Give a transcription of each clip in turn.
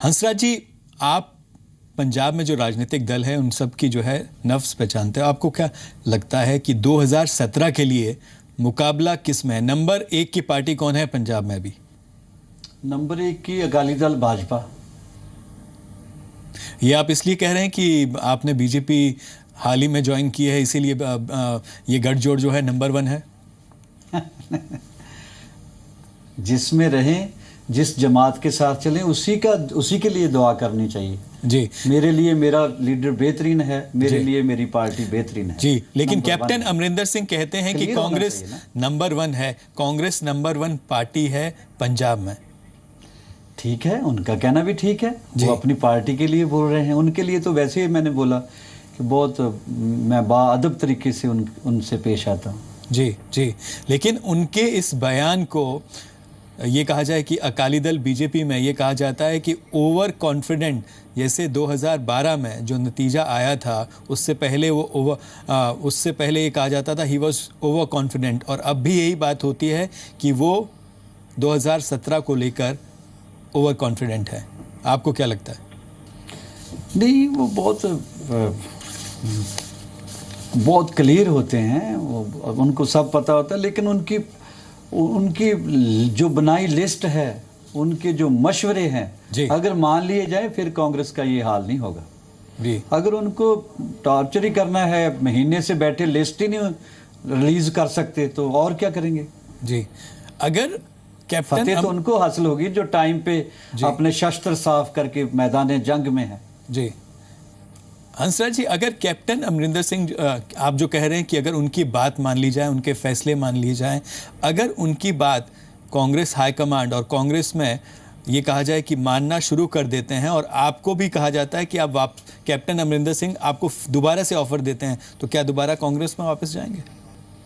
हंसराज जी, आप पंजाब में जो राजनीतिक दल है उन सब की जो है नफ्स पहचानते हो। आपको क्या लगता है कि 2017 के लिए मुकाबला किस में है? नंबर 1 की पार्टी कौन है पंजाब में अभी? नंबर 1 की अकाली दल भाजपा। ये आप इसलिए कह रहे हैं कि आपने बीजेपी हाल ही में ज्वाइन की है, इसीलिए ये गठजोड़ जो है नंबर 1 है? जिसमें रहें, जिस जमात के साथ चलें, उसी के लिए दुआ करनी चाहिए जी। मेरे लिए मेरा लीडर बेहतरीन है, मेरे लिए मेरी पार्टी बेहतरीन है जी। लेकिन कैप्टन अमरिंदर सिंह कहते हैं कि कांग्रेस नंबर 1 है, कांग्रेस नंबर 1 पार्टी है पंजाब में। ठीक है, उनका कहना भी ठीक है, वो अपनी पार्टी के लिए बोल रहे हैं। उनके लिए तो वैसे ही मैंने बोला कि बहुत मैं बाअदब तरीके से उनसे पेश आता हूँ। जी जी। लेकिन उनके इस बयान को ये कहा जाए कि अकाली दल बीजेपी में ये कहा जाता है कि ओवर कॉन्फिडेंट, जैसे 2012 में जो नतीजा आया था उससे पहले उससे पहले ये कहा जाता था ही वॉज ओवर कॉन्फिडेंट, और अब भी यही बात होती है कि वो 2017 को लेकर ओवर कॉन्फिडेंट है। आपको क्या लगता है? नहीं, वो बहुत क्लियर होते हैं, उनको सब पता होता है, लेकिन उनकी जो बनाई लिस्ट है, उनके जो मशवरे हैं, अगर मान लिए जाए फिर कांग्रेस का ये हाल नहीं होगा जी। अगर उनको टॉर्चर ही करना है, महीने से बैठे लिस्ट ही नहीं रिलीज कर सकते तो और क्या करेंगे? जी। अगर फतेह तो उनको हासिल होगी जो टाइम पे अपने शस्त्र साफ करके मैदान जंग में है। जी। हंसराज जी, अगर कैप्टन अमरिंदर सिंह, आप जो कह रहे हैं कि अगर उनकी बात मान ली जाए, उनके फैसले मान लिए जाएं, अगर उनकी बात कांग्रेस हाईकमांड और कांग्रेस में ये कहा जाए कि मानना शुरू कर देते हैं, और आपको भी कहा जाता है कि आप कैप्टन अमरिंदर सिंह आपको दोबारा से ऑफर देते हैं, तो क्या दोबारा कांग्रेस में वापस जाएंगे?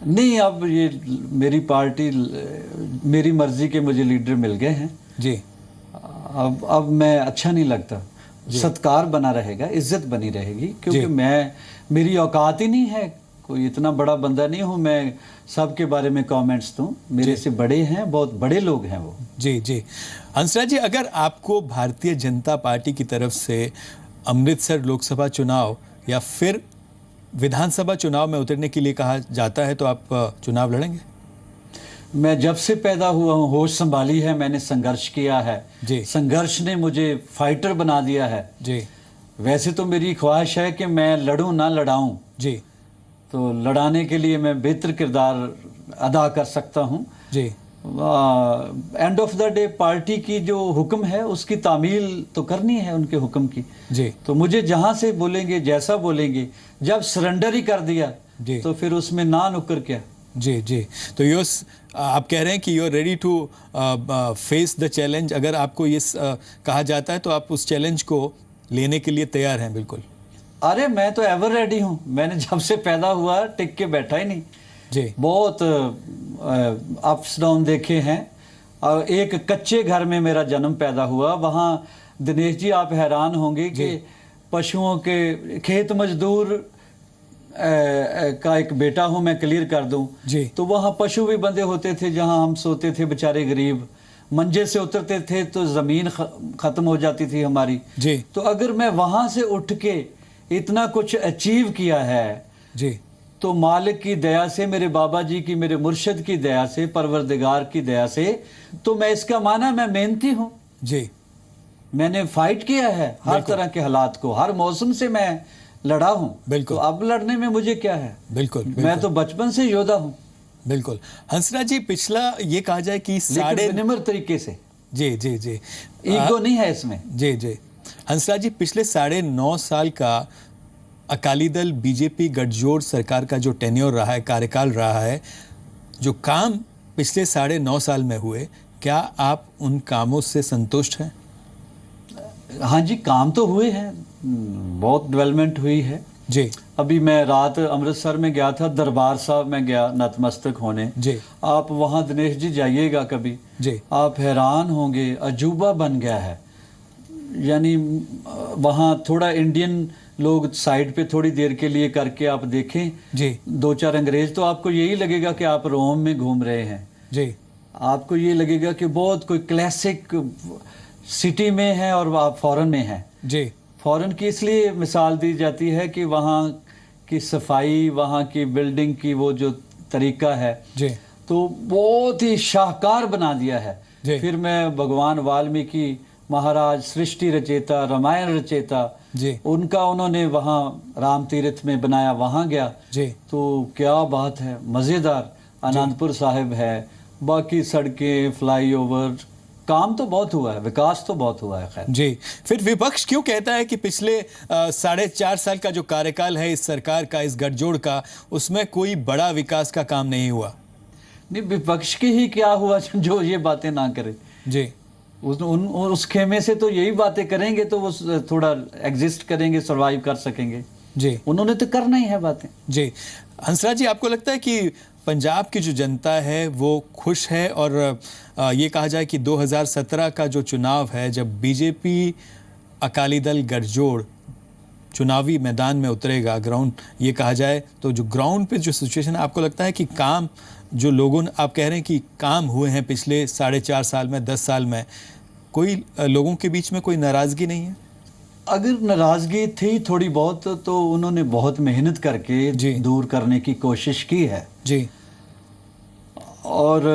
नहीं, अब ये मेरी पार्टी, मेरी मर्जी के मुझे लीडर मिल गए हैं जी। अब मैं अच्छा नहीं लगता। सत्कार बना रहेगा, इज्जत बनी रहेगी, क्योंकि मेरी औकात ही नहीं है, कोई इतना बड़ा बंदा नहीं हूं मैं सबके बारे में कमेंट्स दूं। मेरे से बड़े हैं, बहुत बड़े लोग हैं वो। जी जी। हंसराज जी, अगर आपको भारतीय जनता पार्टी की तरफ से अमृतसर लोकसभा चुनाव या फिर विधानसभा चुनाव में उतरने के लिए कहा जाता है तो आप चुनाव लड़ेंगे? मैं जब से पैदा हुआ हूँ, होश संभाली है, मैंने संघर्ष किया है जी। संघर्ष ने मुझे फाइटर बना दिया है जी। वैसे तो मेरी ख्वाहिश है कि मैं लड़ूं ना लड़ाऊं जी। तो लड़ाने के लिए मैं बेहतर किरदार अदा कर सकता हूं जी। End of the day party की जो हुक्म है उसकी तामील तो करनी है, उनके हुक्म की। जी। तो मुझे जहां से बोलेंगे, जैसा बोलेंगे, जब सरेंडर ही कर दिया तो फिर उसमें ना नुक्कर क्या। जी जी। तो आप कह रहे हैं कि you are ready to face the challenge. अगर आपको ये कहा जाता है तो आप उस चैलेंज को लेने के लिए तैयार हैं? बिल्कुल। अरे मैं तो एवर रेडी हूँ, मैंने जब से पैदा हुआ टिक के बैठा ही नहीं जी। बहुत अप्स डाउन देखे हैं। और एक कच्चे घर में मेरा जन्म पैदा हुआ, वहाँ दिनेश जी आप हैरान होंगे कि पशुओं के खेत मजदूर का एक बेटा हूं, मैं क्लियर कर दूं जी। तो वहाँ पशु भी बंधे होते थे, जहां हम सोते थे बेचारे गरीब, मंजे से उतरते थे तो जमीन खत्म हो जाती थी हमारी जी। तो अगर मैं वहां से उठ के इतना कुछ अचीव किया है जी, तो मालिक की दया से, मेरे बाबा जी की, मेरे मुर्शिद की दया से, परवरदिगार की दया से, तो मैं इसका माना मैं मेहनती हूं जी। मैंने फाइट किया है हर तरह के हालात को, हर मौसम से मैं लड़ा हूं। बिल्कुल। तो अब लड़ने में मुझे क्या है? बिल्कुल। मैं तो बचपन से योद्धा हूं। बिल्कुल। हंसराज जी, पिछला ये कहा जाए कि विनम्र तरीके से। जी जी जी। ईगो नहीं है इसमें। जी जी। हंसराज जी, पिछले 9.5 साल का अकाली दल बीजेपी गठजोड़ सरकार का जो टेन्योर रहा है, कार्यकाल रहा है, जो काम पिछले 9.5 साल में हुए, क्या आप उन कामों से संतुष्ट हैं? हाँ जी, काम तो हुए हैं, बहुत डेवलपमेंट हुई है जी। अभी मैं रात अमृतसर में गया था, दरबार साहब में गया नतमस्तक होने जी। आप वहाँ दिनेश जी जाइएगा कभी जी। आप हैरान होंगे, अजूबा बन गया है। यानी वहाँ थोड़ा इंडियन लोग साइड पे थोड़ी देर के लिए करके आप देखें जी। 2-4 अंग्रेज, तो आपको यही लगेगा कि आप रोम में घूम रहे हैं। जी। आपको ये लगेगा कि बहुत कोई क्लासिक सिटी में हैं और आप फॉरेन में हैं। जी फॉरेन की इसलिए मिसाल दी जाती है कि वहाँ की सफाई, वहाँ की बिल्डिंग की वो जो तरीका है, जी तो बहुत ही शाहकार बना दिया है। जी। फिर मैं भगवान वाल्मीकि महाराज, सृष्टि रचेता, रामायण रचेता, जी उनका उन्होंने वहाँ राम तीर्थ में बनाया, वहाँ गया जी तो क्या बात है, मज़ेदार। आनंदपुर साहिब है, बाकी सड़कें, फ्लाईओवर, काम तो बहुत हुआ है, विकास तो बहुत हुआ है। खैर जी, फिर विपक्ष क्यों कहता है कि पिछले 4.5 साल का जो कार्यकाल है इस सरकार का, इस गठजोड़ का, उसमें कोई बड़ा विकास का काम नहीं हुआ? नहीं, विपक्ष के ही क्या हुआ जो ये बातें ना करे। जी उस खेमे से तो यही बातें करेंगे तो वो थोड़ा एग्जिस्ट करेंगे, सरवाइव कर सकेंगे। जी उन्होंने तो करना ही है बातें। जी। हंसराज जी, आपको लगता है कि पंजाब की जो जनता है वो खुश है? और ये कहा जाए कि 2017 का जो चुनाव है, जब बीजेपी अकाली दल गठजोड़ चुनावी मैदान में उतरेगा, ग्राउंड ये कहा जाए तो जो ग्राउंड पे जो सिचुएशन है, आपको लगता है कि काम जो लोगों ने, आप कह रहे हैं कि काम हुए हैं पिछले 4.5 साल में, 10 साल में, कोई लोगों के बीच में कोई नाराज़गी नहीं है? अगर नाराज़गी थी थोड़ी बहुत तो उन्होंने बहुत मेहनत करके दूर करने की कोशिश की है। जी। और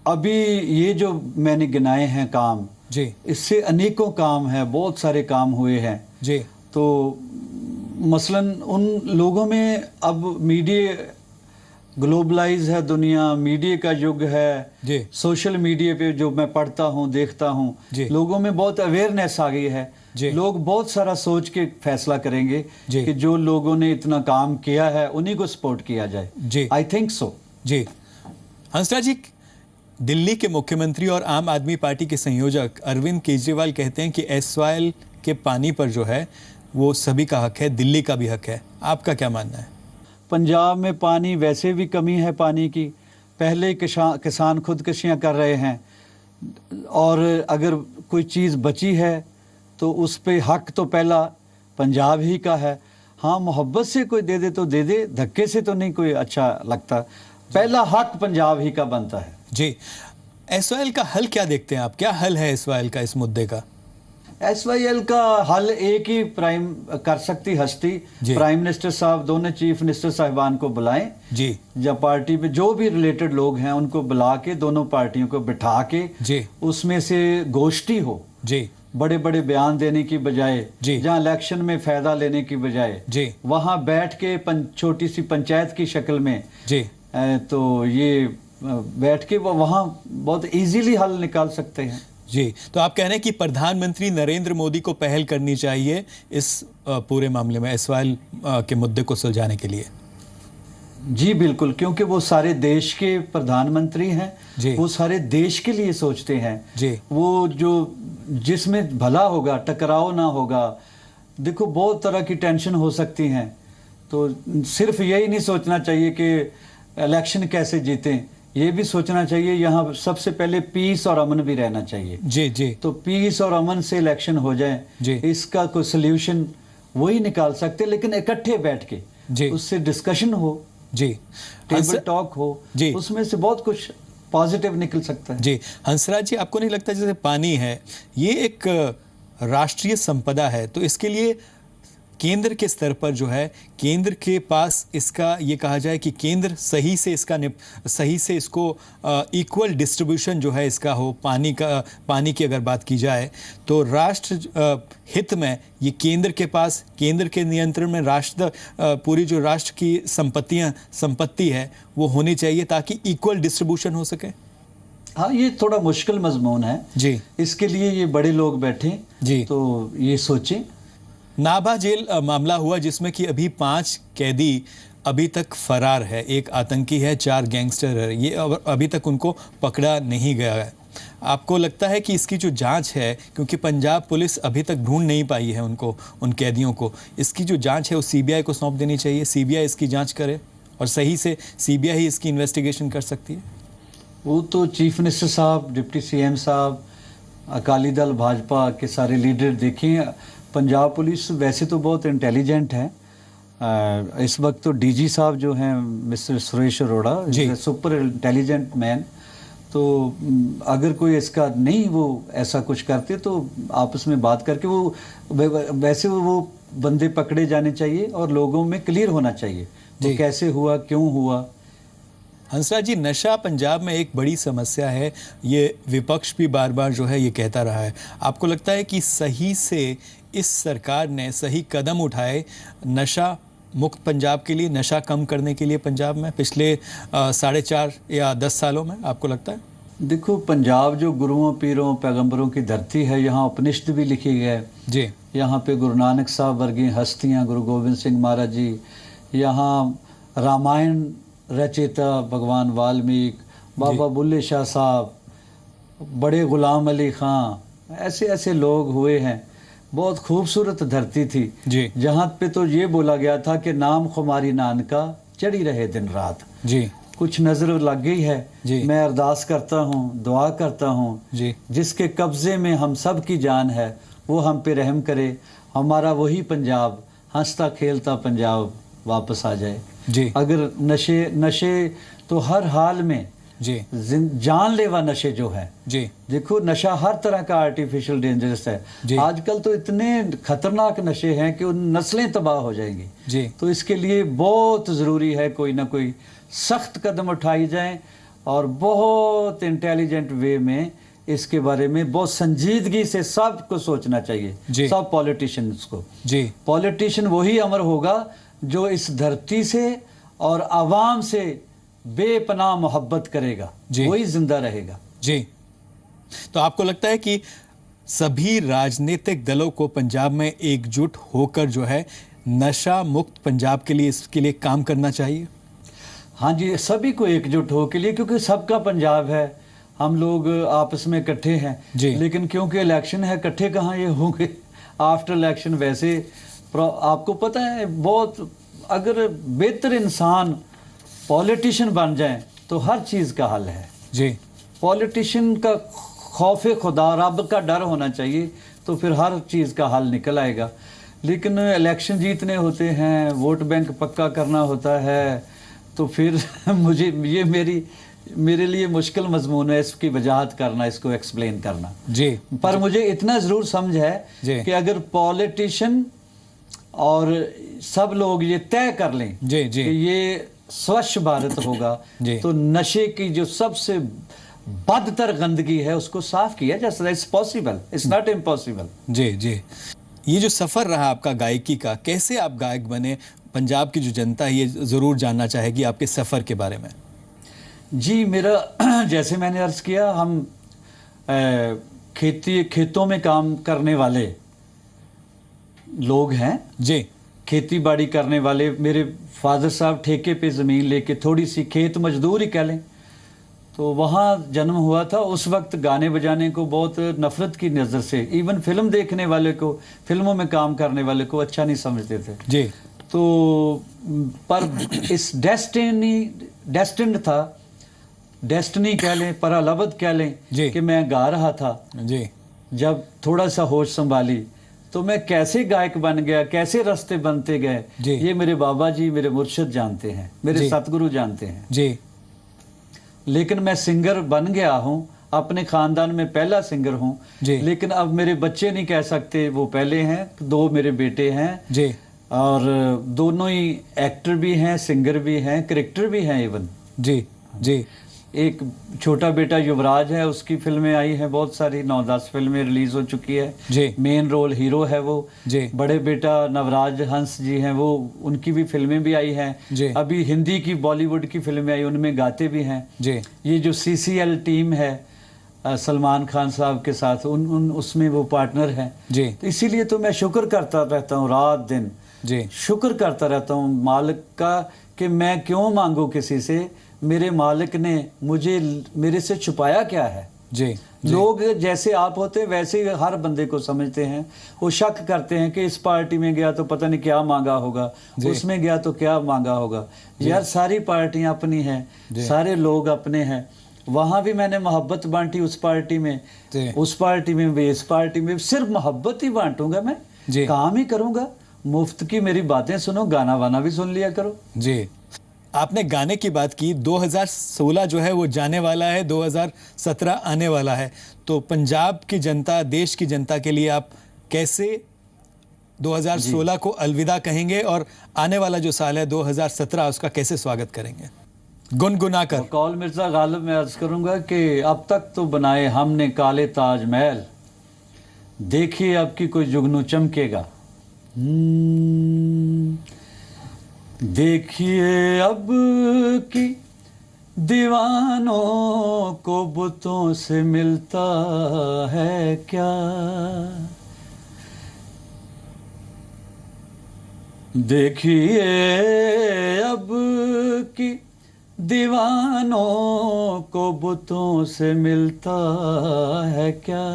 अभी ये जो मैंने गिनाए हैं काम, जी, इससे अनेकों काम हैं, बहुत सारे काम हुए हैं। जी। तो मसलन उन लोगों में अब मीडिया ग्लोबलाइज है, दुनिया मीडिया का युग है जी। सोशल मीडिया पे जो मैं पढ़ता हूँ, देखता हूँ, लोगों में बहुत अवेयरनेस आ गई है। लोग बहुत सारा सोच के फैसला करेंगे कि जो लोगों ने इतना काम किया है उन्हीं को सपोर्ट किया जाए। I think so. जी। हंसराज जी, दिल्ली के मुख्यमंत्री और आम आदमी पार्टी के संयोजक अरविंद केजरीवाल कहते हैं कि एसवाइएल के पानी पर जो है वो सभी का हक है, दिल्ली का भी हक है। आपका क्या मानना है? पंजाब में पानी वैसे भी कमी है पानी की, पहले किसान खुदकुशियाँ कर रहे हैं, और अगर कोई चीज़ बची है तो उस पे हक तो पहला पंजाब ही का है। हाँ, मोहब्बत से कोई दे दे तो दे दे, धक्के से तो नहीं कोई अच्छा लगता। पहला हक पंजाब ही का बनता है। जी। एसवाइएल का हल क्या देखते हैं आप? क्या हल है एसवाइएल का इस मुद्दे का? एसवाईएल का हल एक ही प्राइम कर सकती हस्ती, प्राइम मिनिस्टर साहब, दोनों चीफ मिनिस्टर साहिबान को बुलाएं जी, या पार्टी में जो भी रिलेटेड लोग हैं उनको बुला के दोनों पार्टियों को बिठा के जी, उसमें से गोष्ठी हो जी, बड़े बड़े बयान देने की बजाय, जहाँ इलेक्शन में फायदा लेने की बजाय जी, वहाँ बैठ के छोटी सी पंचायत की शक्ल में जी, तो ये बैठ के वहाँ बहुत इजीली हल निकाल सकते हैं। जी, तो आप कह रहे हैं कि प्रधानमंत्री नरेंद्र मोदी को पहल करनी चाहिए इस पूरे मामले में, एसवाइएल के मुद्दे को सुलझाने के लिए? जी बिल्कुल, क्योंकि वो सारे देश के प्रधानमंत्री हैं, वो सारे देश के लिए सोचते हैं जी। वो जो जिसमें भला होगा, टकराव ना होगा। देखो, बहुत तरह की टेंशन हो सकती हैं, तो सिर्फ यही नहीं सोचना चाहिए कि इलेक्शन कैसे जीतें, ये भी सोचना चाहिए यहाँ सबसे पहले पीस और अमन भी रहना चाहिए। जी जी। तो पीस और अमन से इलेक्शन हो जाए जी, इसका कोई सोल्यूशन वही निकाल सकते, लेकिन इकट्ठे बैठ के जी, उससे डिस्कशन हो जी, टेबल टॉक हो जी, उसमें से बहुत कुछ पॉजिटिव निकल सकता है जी। हंसराज जी, आपको नहीं लगता जैसे पानी है ये एक राष्ट्रीय संपदा है, तो इसके लिए केंद्र के स्तर पर जो है, केंद्र के पास इसका ये कहा जाए कि केंद्र सही से इसको इक्वल डिस्ट्रीब्यूशन जो है इसका हो, पानी की अगर बात की जाए तो राष्ट्र हित में ये केंद्र के पास, केंद्र के नियंत्रण में पूरी जो राष्ट्र की संपत्ति है वो होनी चाहिए ताकि इक्वल डिस्ट्रीब्यूशन हो सके। हाँ, ये थोड़ा मुश्किल मजमून है जी, इसके लिए ये बड़े लोग बैठे जी, तो ये सोचें। नाभा जेल मामला हुआ जिसमें कि अभी 5 कैदी अभी तक फरार है, एक आतंकी है, 4 गैंगस्टर है, ये अभी तक उनको पकड़ा नहीं गया है। आपको लगता है कि इसकी जो जांच है, क्योंकि पंजाब पुलिस अभी तक ढूंढ नहीं पाई है उन कैदियों को, इसकी जो जांच है वो सीबीआई को सौंप देनी चाहिए, सीबीआई इसकी जांच करे और सही से सीबीआई ही इसकी इन्वेस्टिगेशन कर सकती है। वो तो चीफ मिनिस्टर साहब, डिप्टी सीएम साहब, अकाली दल भाजपा के सारे लीडर देखें। पंजाब पुलिस वैसे तो बहुत इंटेलिजेंट है, इस वक्त तो डीजी साहब जो हैं mister Suresh Arora, super intelligent man, तो अगर कोई इसका नहीं वो ऐसा कुछ करते तो आपस में बात करके वो वैसे वो बंदे पकड़े जाने चाहिए और लोगों में क्लियर होना चाहिए तो कैसे हुआ, क्यों हुआ। हंसराज जी, नशा पंजाब में एक बड़ी समस्या है, ये विपक्ष भी बार बार जो है ये कहता रहा है। आपको लगता है कि सही से इस सरकार ने सही कदम उठाए नशा मुक्त पंजाब के लिए, नशा कम करने के लिए पंजाब में पिछले 4.5 या 10 सालों में? आपको लगता है? देखो, पंजाब जो गुरुओं पीरों पैगंबरों की धरती है, यहाँ उपनिषद भी लिखे गए जी। यहाँ पे गुरु नानक साहब वर्गी हस्तियाँ, गुरु गोविंद सिंह महाराज जी, यहाँ रामायण रचयिता भगवान वाल्मीकि, बाबा बुल्ले शाह साहब, बड़े गुलाम अली खां, ऐसे ऐसे लोग हुए हैं। बहुत खूबसूरत धरती थी जी। जहाँ पे तो ये बोला गया था कि नाम खुमारी नानका चढ़ी रहे दिन रात जी। कुछ नजर लग गई है जी। मैं अरदास करता हूँ, दुआ करता हूँ जी। जिसके कब्जे में हम सब की जान है वो हम पे रहम करे, हमारा वही पंजाब, हंसता खेलता पंजाब वापस आ जाए। जी। अगर नशे तो हर हाल में जी। जानलेवा नशे जो है, जी। देखो नशा हर तरह का आर्टिफिशियल डेंजरस है। आजकल तो इतने खतरनाक नशे हैं कि उन नस्लें तबाह हो जाएंगी। जी। तो इसके लिए बहुत ज़रूरी है कोई ना कोई सख्त कदम उठाई जाए और बहुत इंटेलिजेंट वे में इसके बारे में बहुत संजीदगी से सबको सोचना चाहिए, सब पॉलिटिशियंस को। जी। पॉलिटिशियन वही अमर होगा जो इस धरती से और आवाम से बेपनाह मोहब्बत करेगा, वही जिंदा रहेगा। जी। तो आपको लगता है कि सभी राजनीतिक दलों को पंजाब में एकजुट होकर जो है नशा मुक्त पंजाब के लिए, इसके लिए काम करना चाहिए? हाँ जी, सभी को एकजुट हो के लिए, क्योंकि सबका पंजाब है, हम लोग आपस में इकट्ठे हैं। लेकिन क्योंकि इलेक्शन है, इकट्ठे कहाँ ये होंगे आफ्टर इलेक्शन। वैसे आपको पता है, बहुत अगर बेहतर इंसान पॉलिटिशियन बन जाए तो हर चीज़ का हल है। जी। पॉलिटिशियन का खौफे खुदा, रब का डर होना चाहिए, तो फिर हर चीज़ का हल निकल आएगा। लेकिन इलेक्शन जीतने होते हैं, वोट बैंक पक्का करना होता है, तो फिर ये मेरे लिए मुश्किल मजमून है इसकी वजाहत करना, इसको एक्सप्लेन करना। जी। पर मुझे इतना ज़रूर समझ है कि अगर पॉलिटिशियन और सब लोग ये तय कर लें कि ये स्वच्छ भारत होगा, तो नशे की जो सबसे बदतर गंदगी है उसको साफ किया जा सकता है। It's possible, it's not impossible. जी। जी। ये जो सफ़र रहा आपका गायकी का, कैसे आप गायक बने? पंजाब की जो जनता है ये ज़रूर जानना चाहेगी आपके सफ़र के बारे में। जी, मेरा जैसे मैंने अर्ज़ किया, हम खेतों में काम करने वाले लोग हैं। जी। खेती बाड़ी करने वाले, मेरे फादर साहब ठेके पे ज़मीन लेके, थोड़ी सी खेत मजदूर ही कह लें, तो वहाँ जन्म हुआ था। उस वक्त गाने बजाने को बहुत नफ़रत की नज़र से, इवन फिल्म देखने वाले को, फिल्मों में काम करने वाले को अच्छा नहीं समझते थे। जी। तो पर इस डेस्टिन्ड था, डेस्टिनी कह लें, परालबद कह लें कि मैं गा रहा था। जी। जब थोड़ा सा होश संभाली तो मैं कैसे गायक बन गया, कैसे रास्ते बनते गए, ये मेरे बाबा जी, मेरे मुर्शिद जानते हैं, मेरे सतगुरु जानते हैं। जी। लेकिन मैं सिंगर बन गया हूँ, अपने ख़ानदान में पहला सिंगर हूँ। लेकिन अब मेरे बच्चे नहीं कह सकते वो पहले हैं, 2 मेरे बेटे हैं। जी। और दोनों ही एक्टर भी हैं, सिंगर भी हैं, क्रिकेटर भी हैं इवन। जी। जी। एक छोटा बेटा युवराज है, उसकी फिल्में आई हैं बहुत सारी, 9-10 फिल्में रिलीज हो चुकी है। जी। मेन रोल हीरो है वो। जी। बड़े बेटा नवराज हंस जी हैं, वो उनकी भी फिल्में भी आई हैं। जी। अभी हिंदी की, बॉलीवुड की फिल्में आई, उनमें गाते भी हैं। जी। ये जो CCL टीम है सलमान खान साहब के साथ, उसमें वो पार्टनर हैं। जी। तो इसीलिए तो मैं शुक्र करता रहता हूँ रात दिन। जी। शुक्र करता रहता हूँ मालिक का कि मैं क्यों मांगू किसी से, मेरे मालिक ने मुझे मेरे से छुपाया क्या है। जी। लोग जैसे आप होते वैसे ही हर बंदे को समझते हैं, वो शक करते हैं कि इस पार्टी में गया तो पता नहीं क्या मांगा होगा, उसमें गया तो क्या मांगा होगा। यार सारी पार्टियां अपनी हैं, सारे लोग अपने हैं। वहाँ भी मैंने मोहब्बत बांटी उस पार्टी में, उस पार्टी में भी, इस पार्टी में सिर्फ मोहब्बत ही बांटूंगा मैं, काम ही करूंगा। मुफ्त की मेरी बातें सुनो, गाना वाना भी सुन लिया करो। जी। आपने गाने की बात की, 2016 जो है वो जाने वाला है, 2017 आने वाला है, तो पंजाब की जनता, देश की जनता के लिए आप कैसे 2016 को अलविदा कहेंगे और आने वाला जो साल है 2017 उसका कैसे स्वागत करेंगे गुनगुना कर? कौल मिर्जा गालिब मैं अर्ज करूंगा कि अब तक तो बनाए हमने काले ताजमहल, देखिए अब की कोई जुगनू चमकेगा। देखिए अब की दीवानों को बुतों से मिलता है क्या, देखिए अब की दीवानों को बुतों से मिलता है क्या।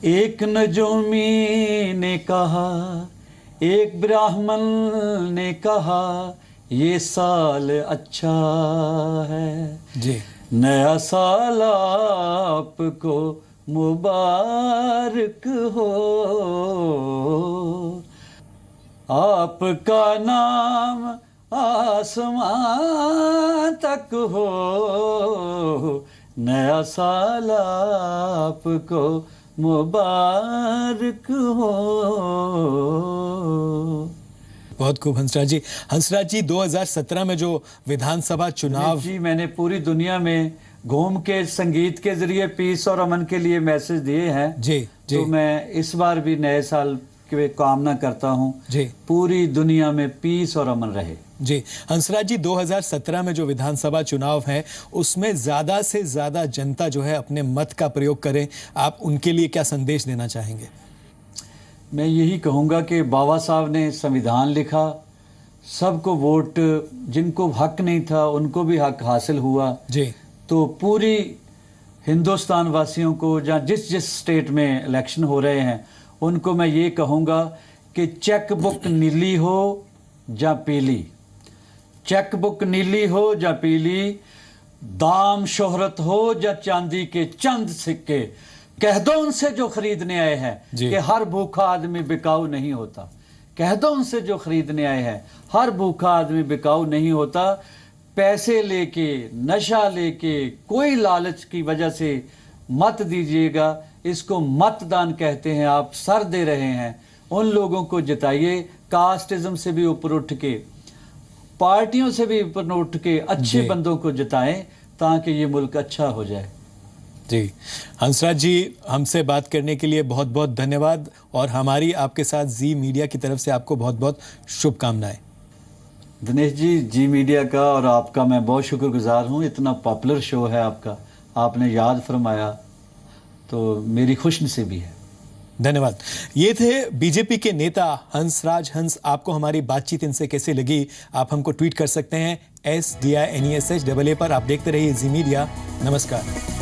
एक नजूमी ने कहा, एक ब्राह्मण ने कहा, ये साल अच्छा है जी। नया साल आपको मुबारक हो, आपका नाम आसमां तक हो, नया साल आपको मुबारक हो। बहुत खूब हंसराज जी। हंसराज जी, 2017 में जो विधानसभा चुनाव, जी मैंने पूरी दुनिया में घूम के संगीत के जरिए पीस और अमन के लिए मैसेज दिए हैं। जी जी तो मैं इस बार भी नए साल की कामना करता हूँ जी, पूरी दुनिया में पीस और अमन रहे। जी हंसराज जी, 2017 में जो विधानसभा चुनाव है उसमें ज़्यादा से ज़्यादा जनता जो है अपने मत का प्रयोग करें, आप उनके लिए क्या संदेश देना चाहेंगे? मैं यही कहूँगा कि बाबा साहब ने संविधान लिखा, सबको वोट, जिनको हक नहीं था उनको भी हक हासिल हुआ। जी। तो पूरी हिंदुस्तान वासियों को, जहाँ जिस जिस स्टेट में इलेक्शन हो रहे हैं, उनको मैं ये कहूँगा कि चेक बुक नीली हो या पीली, चेक बुक नीली हो या पीली, दाम शोहरत हो या चांदी के चंद सिक्के, कह दो उनसे जो खरीदने आए हैं कि हर भूखा आदमी बिकाऊ नहीं होता। कह दो उनसे जो खरीदने आए हैं, हर भूखा आदमी बिकाऊ नहीं होता। पैसे लेके, नशा लेके, कोई लालच की वजह से मत दीजिएगा, इसको मतदान कहते हैं। आप सर दे रहे हैं, उन लोगों को जिताइए, कास्टिज्म से भी ऊपर उठ के, पार्टियों से भी ऊपर उठ के अच्छे बंदों को जिताएं ताकि ये मुल्क अच्छा हो जाए। जी हंसराज जी, हमसे बात करने के लिए बहुत बहुत धन्यवाद और हमारी आपके साथ जी मीडिया की तरफ से आपको बहुत बहुत शुभकामनाएं। दिनेश जी, जी मीडिया का और आपका मैं बहुत शुक्रगुजार हूँ। इतना पॉपुलर शो है आपका, आपने याद फरमाया तो मेरी खुशनसीबी है। धन्यवाद। ये थे बीजेपी के नेता हंसराज हंस। आपको हमारी बातचीत इनसे कैसे लगी, आप हमको ट्वीट कर सकते हैं SDINESHAA पर। आप देखते रहिए जी मीडिया। नमस्कार।